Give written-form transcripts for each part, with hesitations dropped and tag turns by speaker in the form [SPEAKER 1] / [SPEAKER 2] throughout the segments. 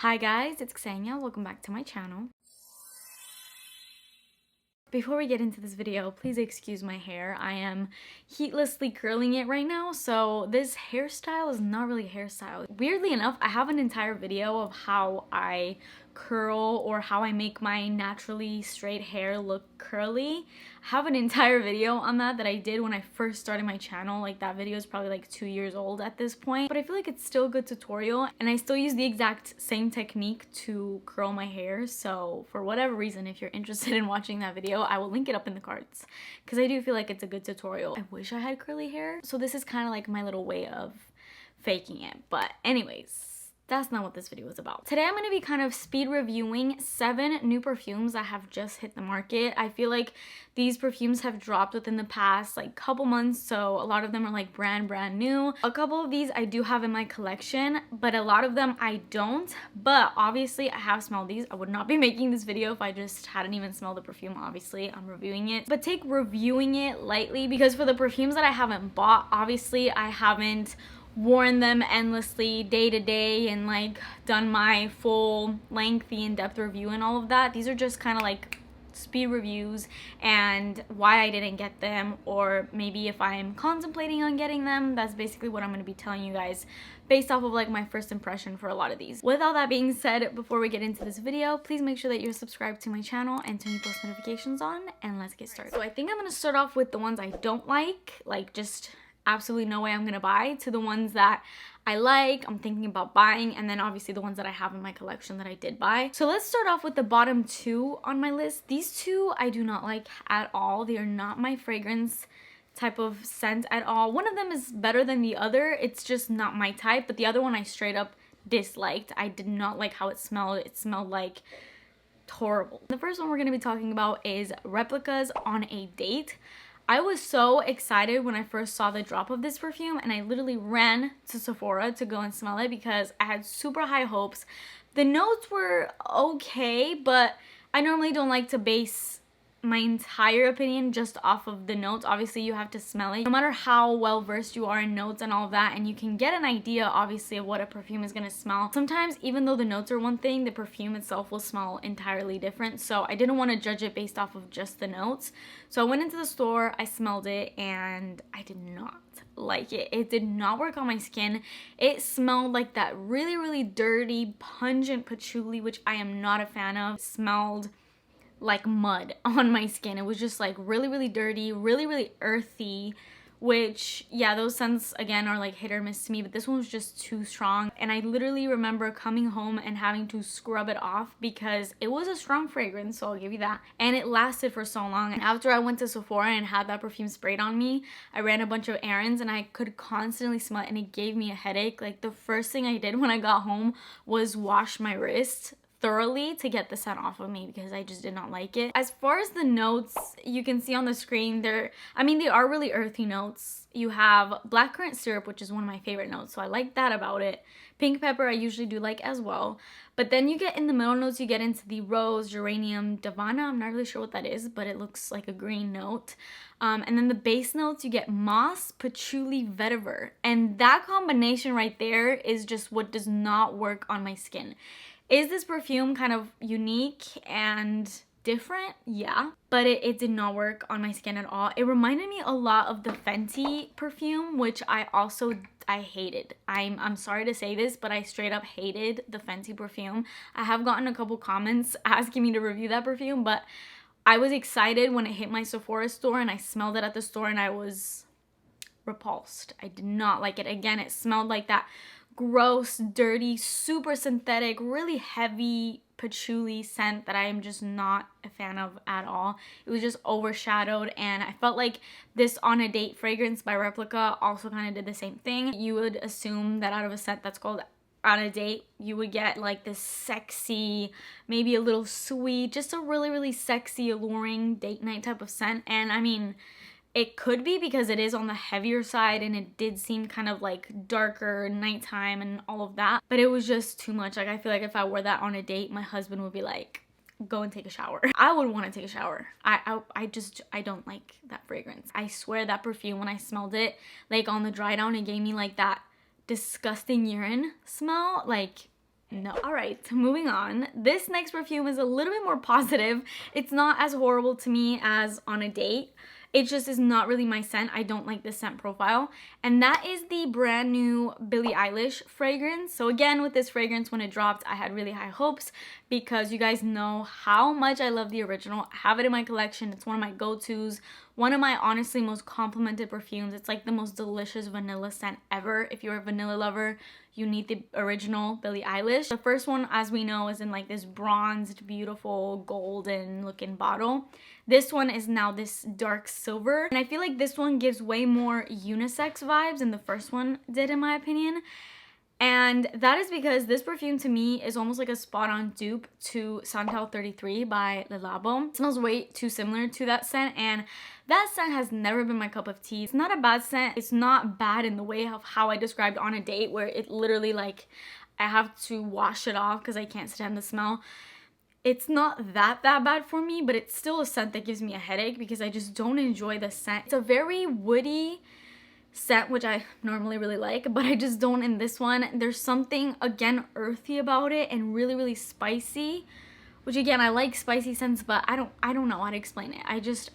[SPEAKER 1] Hi guys, it's Ksenia. Welcome back to my channel. Before we get into this video, please excuse my hair. I am heatlessly curling it right now, so this hairstyle is not really a hairstyle. Weirdly enough, I have an entire video of how I curl or how I make my naturally straight hair look curly. I have an entire video on that I did when I first started my channel. Like, that video is probably like 2 years old at this point, but I feel like it's still a good tutorial and I still use the exact same technique to curl my hair. So for whatever reason, if you're interested in watching that video, I will link it up in the cards because I do feel like it's a good tutorial. I wish I had curly hair, so this is kind of like my little way of faking it. But anyways, that's not what this video is about. Today I'm going to be kind of speed reviewing 7 new perfumes that have just hit the market. I feel like these perfumes have dropped within the past like couple months, so a lot of them are like brand new. A couple of these I do have in my collection, but a lot of them I don't. But obviously I have smelled these. I would not be making this video if I just hadn't even smelled the perfume. Obviously I'm reviewing it, but take reviewing it lightly because for the perfumes that I haven't bought, obviously I haven't worn them endlessly day to day and like done my full lengthy in-depth review and all of that. These are just kind of like speed reviews and why I didn't get them, or maybe if I'm contemplating on getting them. That's basically what I'm going to be telling you guys based off of like my first impression for a lot of these. With all that being said, before we get into this video, please make sure that you're subscribed to my channel and turn your post notifications on, and let's get started. So I think I'm going to start off with the ones I don't like just absolutely no way I'm gonna buy, to the ones that I like, I'm thinking about buying, and then obviously the ones that I have in my collection that I did buy. So let's start off with the bottom 2 on my list. These 2 I do not like at all. They are not my fragrance type of scent at all. One of them is better than the other. It's just not my type, but the other one I straight up disliked. I did not like how it smelled. It smelled like horrible. The first one we're gonna be talking about is Replica's On a Date. I was so excited when I first saw the drop of this perfume, and I literally ran to Sephora to go and smell it because I had super high hopes. The notes were okay, but I normally don't like to base my entire opinion just off of the notes. Obviously you have to smell it, no matter how well versed you are in notes and all of that, and you can get an idea obviously of what a perfume is going to smell. Sometimes even though the notes are one thing, the perfume itself will smell entirely different, so I didn't want to judge it based off of just the notes. So I went into the store, I smelled it, and I did not like it. It did not work on my skin. It smelled like that really dirty pungent patchouli, which I am not a fan of. It smelled like mud on my skin. It was just like really dirty, really earthy, which, yeah, those scents again are like hit or miss to me, but this one was just too strong. And I literally remember coming home and having to scrub it off because it was a strong fragrance, so I'll give you that, and it lasted for so long. And after I went to Sephora and had that perfume sprayed on me, I ran a bunch of errands and I could constantly smell it, and it gave me a headache. Like, the first thing I did when I got home was wash my wrist thoroughly to get the scent off of me because I just did not like it. As far as the notes, you can see on the screen, they are really earthy notes. You have blackcurrant syrup, which is one of my favorite notes, so I like that about it. Pink pepper I usually do like as well. But then you get in the middle notes, you get into the rose, geranium, DONNA. I'm not really sure what that is, but it looks like a green note. And then the base notes, you get moss, patchouli, vetiver. And that combination right there is just what does not work on my skin. Is this perfume kind of unique and different? Yeah, but it did not work on my skin at all. It reminded me a lot of the Fenty perfume, which I hated. I'm sorry to say this, but I straight up hated the Fenty perfume. I have gotten a couple comments asking me to review that perfume, but I was excited when it hit my Sephora store and I smelled it at the store and I was repulsed. I did not like it. Again, it smelled like that gross, dirty, super synthetic, really heavy patchouli scent that I am just not a fan of at all. It was just overshadowed, and I felt like this On a Date fragrance by Replica also kind of did the same thing. You would assume that out of a scent that's called On a Date, you would get like this sexy, maybe a little sweet, just a really sexy, alluring date night type of scent. And I mean, it could be because it is on the heavier side and it did seem kind of like darker, nighttime and all of that. But it was just too much. Like, I feel like if I wore that on a date, my husband would be like, go and take a shower. I would want to take a shower. I don't like that fragrance. I swear that perfume, when I smelled it, like on the dry down, it gave me like that disgusting urine smell. Like, No. Alright, moving on. This next perfume is a little bit more positive. It's not as horrible to me as On a Date. It just is not really my scent. I don't like this scent profile. And that is the brand new Billie Eilish fragrance. So again, with this fragrance, when it dropped, I had really high hopes because you guys know how much I love the original. I have it in my collection. It's one of my go-tos. One of my honestly most complimented perfumes. It's like the most delicious vanilla scent ever. If you're a vanilla lover, you need the original Billie Eilish. The first one, as we know, is in like this bronzed, beautiful, golden looking bottle. This one is now this dark silver. And I feel like this one gives way more unisex vibes than the first one did, in my opinion. And that is because this perfume to me is almost like a spot-on dupe to Santal 33 by Le Labo. It smells way too similar to that scent, and that scent has never been my cup of tea. It's not a bad scent. It's not bad in the way of how I described On a Date, where it literally like I have to wash it off because I can't stand the smell. It's not that bad for me, but it's still a scent that gives me a headache because I just don't enjoy the scent. It's a very woody scent, which I normally really like, but I just don't in this one. There's something, again, earthy about it and really spicy, which again, I like spicy scents, but I don't know how to explain it.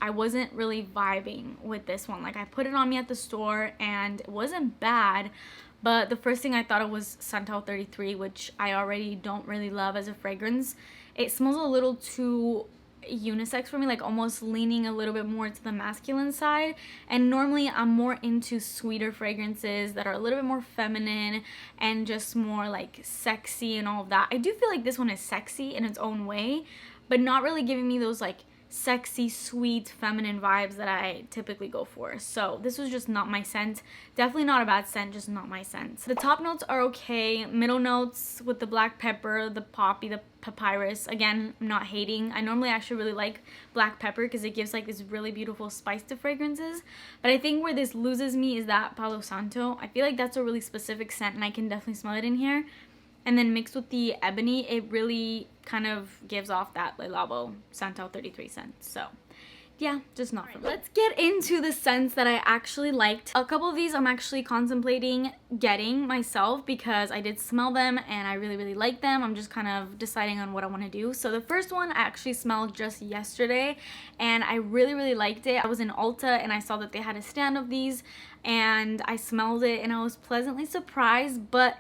[SPEAKER 1] I wasn't really vibing with this one. Like, I put it on me at the store and it wasn't bad, but the first thing I thought of was Santal 33, which I already don't really love as a fragrance. It smells a little too unisex for me, like almost leaning a little bit more to the masculine side, and normally I'm more into sweeter fragrances that are a little bit more feminine and just more like sexy and all of that. I do feel like this one is sexy in its own way, but not really giving me those like sexy, sweet, feminine vibes that I typically go for. So this was just not my scent. Definitely not a bad scent, just not my scent. The top notes are okay. Middle notes with the black pepper, the poppy, the papyrus. Again, I'm not hating. I normally actually really like black pepper because it gives like this really beautiful spice to fragrances. But I think where this loses me is that Palo Santo. I feel like that's a really specific scent and I can definitely smell it in here. And then mixed with the ebony, it really kind of gives off that Le Labo Santal 33 scent. So yeah, just not for me. Let's get into the scents that I actually liked. A couple of these I'm actually contemplating getting myself because I did smell them and I really like them. I'm just kind of deciding on what I want to do. So the first one I actually smelled just yesterday and I really liked it. I was in Ulta and I saw that they had a stand of these and I smelled it and I was pleasantly surprised, but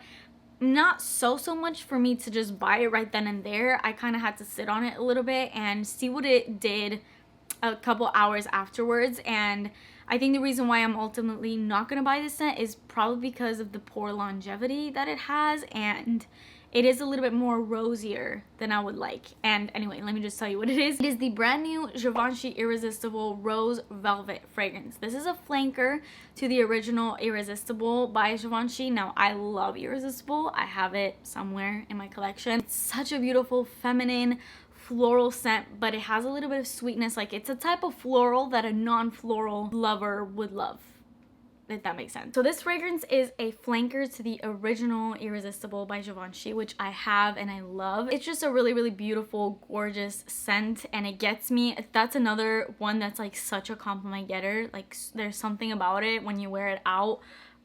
[SPEAKER 1] not so much for me to just buy it right then and there. I kind of had to sit on it a little bit and see what it did a couple hours afterwards. And I think the reason why I'm ultimately not gonna buy this scent is probably because of the poor longevity that it has, and it is a little bit more rosier than I would like. And anyway, let me just tell you what it is. It is the brand new Givenchy Irresistible Rose Velvet fragrance. This is a flanker to the original Irresistible by Givenchy. Now, I love Irresistible. I have it somewhere in my collection. It's such a beautiful, feminine, floral scent, but it has a little bit of sweetness. Like, it's a type of floral that a non-floral lover would love, if that makes sense. So this fragrance is a flanker to the original Irresistible by Givenchy, which I have and I love. It's just a really beautiful, gorgeous scent, and it gets me. That's another one that's like such a compliment getter. Like, there's something about it when you wear it out,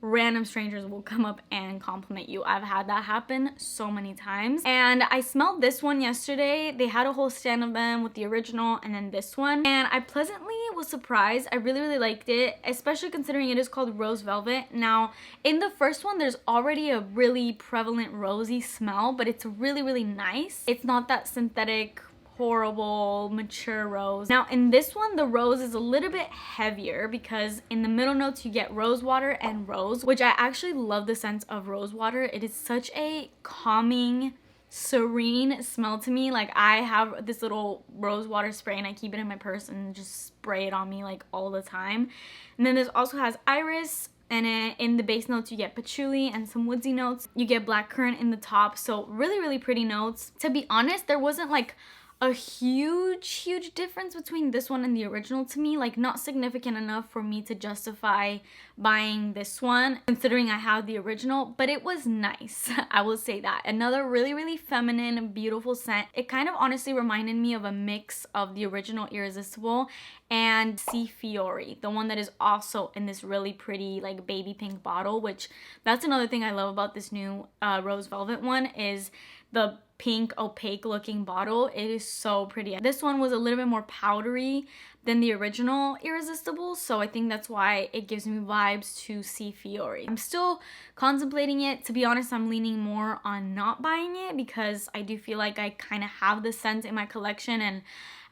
[SPEAKER 1] random strangers will come up and compliment you. I've had that happen so many times. And I smelled this one yesterday. They had a whole stand of them with the original and then this one, and I pleasantly was surprised. I really liked it, especially considering it is called Rose Velvet. Now, in the first one, there's already a really prevalent rosy smell, but it's really nice. It's not that synthetic, horrible, mature rose. Now, in this one, the rose is a little bit heavier because in the middle notes, you get rose water and rose, which I actually love the scent of rose water. It is such a calming, serene smell to me. Like, I have this little rose water spray and I keep it in my purse and just spray it on me like all the time. And then this also has iris, and in the base notes you get patchouli and some woodsy notes. You get blackcurrant in the top, so really pretty notes. To be honest, there wasn't like a huge difference between this one and the original to me, like not significant enough for me to justify buying this one considering I have the original, but it was nice. I will say that. Another really feminine, beautiful scent. It kind of honestly reminded me of a mix of the original Irresistible and Sea Fiori, the one that is also in this really pretty like baby pink bottle, which that's another thing I love about this new Rose Velvet one is the pink opaque looking bottle. It is so pretty. This one was a little bit more powdery than the original Irresistible, so I think that's why it gives me vibes to see Fiore. I'm still contemplating it. To be honest, I'm leaning more on not buying it because I do feel like I kind of have the scent in my collection, and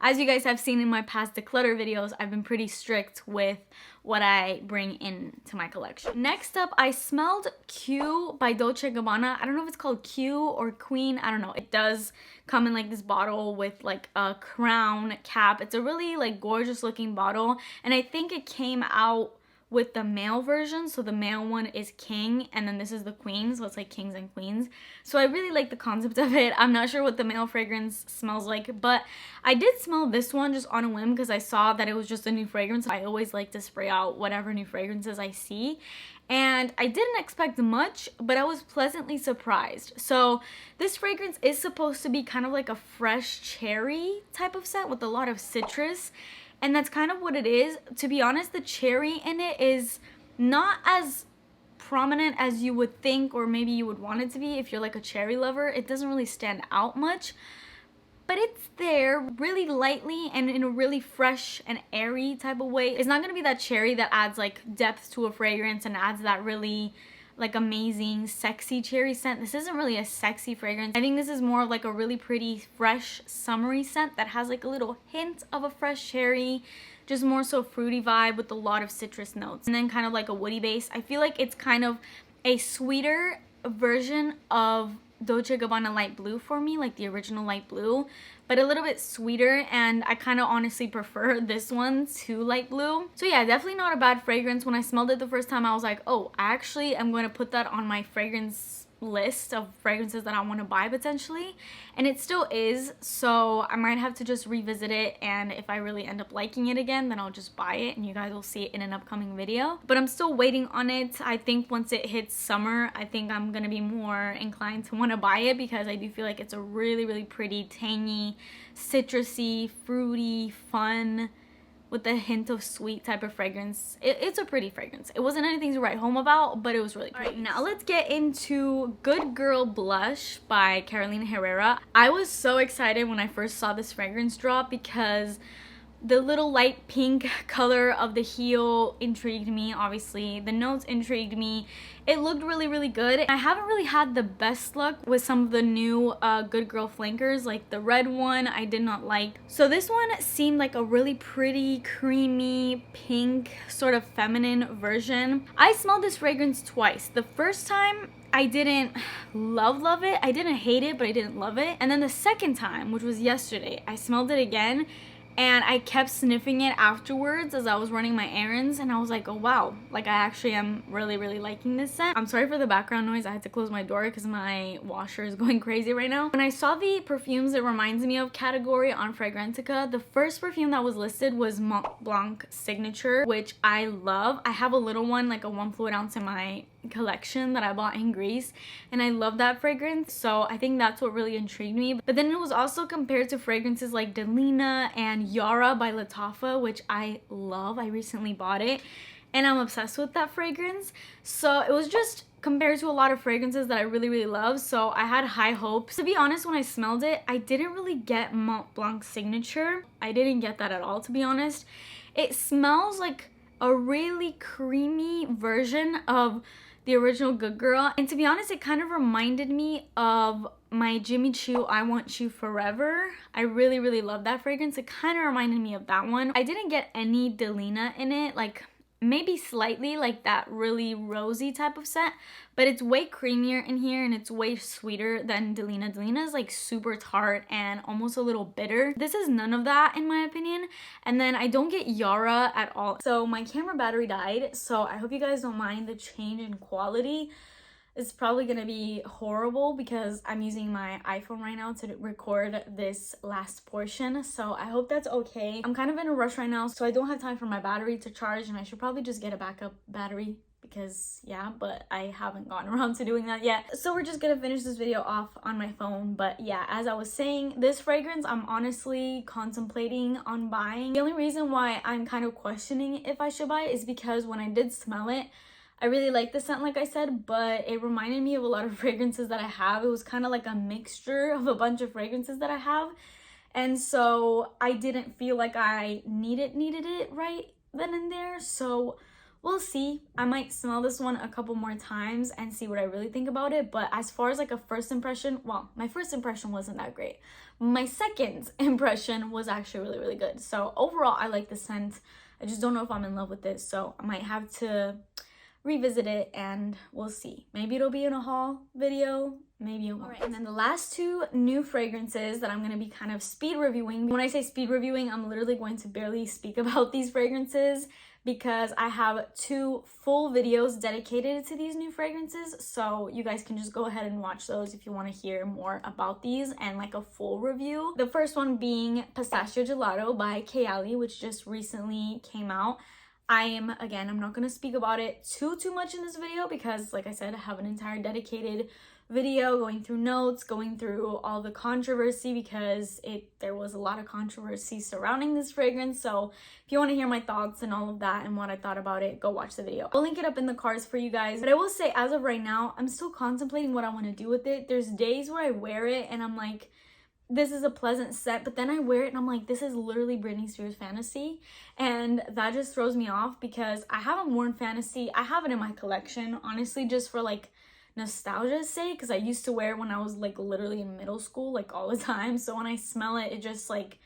[SPEAKER 1] as you guys have seen in my past declutter videos, I've been pretty strict with what I bring into my collection. Next up, I smelled Q by Dolce & Gabbana. I don't know if it's called Q or Queen, I don't know. It does come in like this bottle with like a crown cap. It's a really like gorgeous looking bottle, and I think it came out with the male version. So the male one is king, and then this is the queen, so it's like kings and queens. So I really like the concept of it. I'm not sure what the male fragrance smells like, but I did smell this one just on a whim because I saw that it was just a new fragrance. I always like to spray out whatever new fragrances I see, and I didn't expect much, but I was pleasantly surprised. So this fragrance is supposed to be kind of like a fresh cherry type of scent with a lot of citrus, and that's kind of what it is. To be honest, the cherry in it is not as prominent as you would think, or maybe you would want it to be if you're like a cherry lover. It doesn't really stand out much, but it's there really lightly and in a really fresh and airy type of way. It's not gonna be that cherry that adds like depth to a fragrance and adds that really like amazing sexy cherry scent. This isn't really a sexy fragrance. I think this is more of like a really pretty fresh summery scent that has like a little hint of a fresh cherry, just more so fruity vibe with a lot of citrus notes, and then kind of like a woody base. I feel like it's kind of a sweeter version of Dolce & Gabbana Light Blue for me, like the original Light Blue, but a little bit sweeter, and I kind of honestly prefer this one to Light Blue. So yeah, definitely not a bad fragrance. When I smelled it the first time, I was like, oh, I actually am going to put that on my fragrance list of fragrances that I want to buy potentially, and it still is. So I might have to just revisit it, and if I really end up liking it again, then I'll just buy it and you guys will see it in an upcoming video. But I'm still waiting on it. I think once it hits summer, I think I'm gonna be more inclined to want to buy it because I do feel like it's a really pretty, tangy, citrusy, fruity, fun with a hint of sweet type of fragrance. It's a pretty fragrance. It wasn't anything to write home about, but it was really pretty. All right, now let's get into Good Girl Blush by Carolina Herrera. I was so excited when I first saw this fragrance drop because the little light pink color of the heel intrigued me, obviously. The notes intrigued me. It looked really good. I haven't really had the best luck with some of the new Good Girl flankers, like the red one I did not like. So this one seemed like a really pretty, creamy, pink, sort of feminine version. I smelled this fragrance twice. The first time, I didn't love it. I didn't hate it, but I didn't love it. And then the second time, which was yesterday, I smelled it again, and I kept sniffing it afterwards as I was running my errands, and I was like, oh wow, like I actually am really liking this scent. I'm sorry for the background noise. I had to close my door because my washer is going crazy right now. When I saw the perfumes it reminds me of category on Fragrantica, the first perfume that was listed was Mont Blanc Signature, which I love. I have a little one, like a 1 fluid ounce in my collection that I bought in Greece, and I love that fragrance, so I think that's what really intrigued me. But then it was also compared to fragrances like Delina and Yara by Lattafa, which I love. I recently bought it and I'm obsessed with that fragrance, so it was just compared to a lot of fragrances that I really love, so I had high hopes. To be honest, when I smelled it, I didn't really get Mont Blanc Signature. I didn't get that at all, to be honest. It smells like a really creamy version of the original Good Girl, and to be honest, it kind of reminded me of my Jimmy Choo I Want You Forever. I really love that fragrance. It kind of reminded me of that one. I didn't get any Delina in it, like maybe slightly, like that really rosy type of scent, but it's way creamier in here and it's way sweeter than Delina. Delina is like super tart and almost a little bitter. This is none of that in my opinion. And then I don't get Yara at all. So my camera battery died, so I hope you guys don't mind the change in quality. It's probably gonna be horrible because I'm using my iPhone right now to record this last portion, so I hope that's okay. I'm kind of in a rush right now, so I don't have time for my battery to charge, and I should probably just get a backup battery because yeah, but I haven't gotten around to doing that yet. So we're just gonna finish this video off on my phone. But yeah, as I was saying, this fragrance I'm honestly contemplating on buying. The only reason why I'm kind of questioning if I should buy it is because when I did smell it, I really like the scent, like I said, but it reminded me of a lot of fragrances that I have. It was kind of like a mixture of a bunch of fragrances that I have. And so I didn't feel like I needed it right then and there. So we'll see. I might smell this one a couple more times and see what I really think about it. But as far as like a first impression, well, my first impression wasn't that great. My second impression was actually really, really good. So overall, I like the scent. I just don't know if I'm in love with it. So I might have to revisit it and we'll see. Maybe it'll be in a haul video, maybe it won't. Alright, and then the last two new fragrances that I'm going to be kind of speed reviewing. When I say speed reviewing, I'm literally going to barely speak about these fragrances because I have 2 full videos dedicated to these new fragrances, so you guys can just go ahead and watch those if you want to hear more about these and like a full review. The first one being Pistachio Gelato by KAYALI, which just recently came out. I'm not going to speak about it too much in this video because, like I said, I have an entire dedicated video going through notes, going through all the controversy because there was a lot of controversy surrounding this fragrance. So if you want to hear my thoughts and all of that and what I thought about it, go watch the video. I'll link it up in the cards for you guys. But I will say, as of right now, I'm still contemplating what I want to do with it. There's days where I wear it and I'm like, this is a pleasant scent, but then I wear it and I'm like, this is literally Britney Spears Fantasy, and that just throws me off because I haven't worn Fantasy. I have it in my collection, honestly, just for like nostalgia's sake, because I used to wear it when I was like literally in middle school, like all the time. So when I smell it, it just like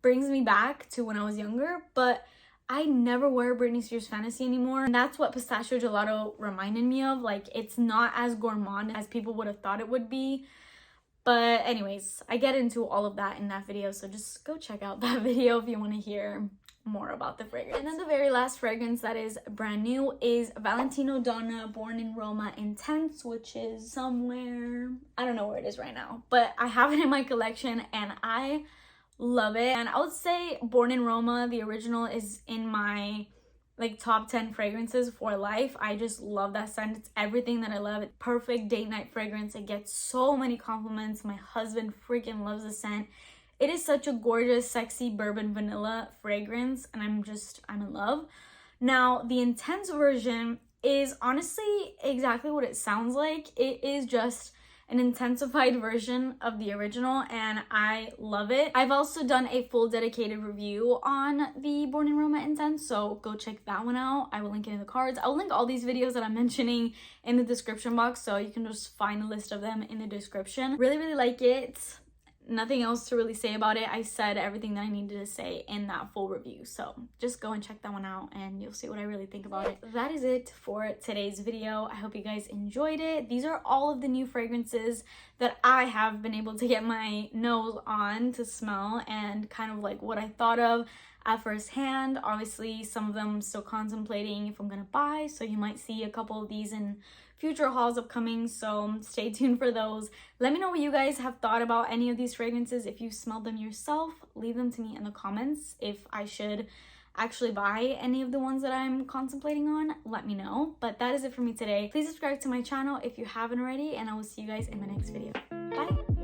[SPEAKER 1] brings me back to when I was younger. But I never wear Britney Spears Fantasy anymore, and that's what Pistachio Gelato reminded me of. Like, it's not as gourmand as people would have thought it would be. But anyways, I get into all of that in that video, so just go check out that video if you want to hear more about the fragrance. And then the very last fragrance that is brand new is Valentino Donna Born in Roma Intense, which is somewhere, I don't know where it is right now, but I have it in my collection and I love it. And I would say Born in Roma, the original, is in my like top 10 fragrances for life. I just love that scent. It's everything that I love. It's perfect date night fragrance. It gets so many compliments. My husband freaking loves the scent. It is such a gorgeous, sexy bourbon vanilla fragrance, and I'm in love. Now, the intense version is honestly exactly what it sounds like. It is just an intensified version of the original, and I love it. I've also done a full dedicated review on the Born in Roma Intense, so go check that one out. I will link it in the cards. I'll link all these videos that I'm mentioning in the description box, so you can just find a list of them in the description. Really, really like it. Nothing else to really say about it. I said everything that I needed to say in that full review, so just go and check that one out and you'll see what I really think about it. That is it for today's video. I hope you guys enjoyed it. These are all of the new fragrances that I have been able to get my nose on to smell and kind of like what I thought of at first hand. Obviously, some of them I'm still contemplating if I'm gonna buy, so you might see a couple of these in future hauls upcoming, so stay tuned for those. Let me know what you guys have thought about any of these fragrances. If you smelled them yourself, leave them to me in the comments. If I should actually buy any of the ones that I'm contemplating on, let me know. But that is it for me today. Please subscribe to my channel if you haven't already, and I will see you guys in my next video. Bye!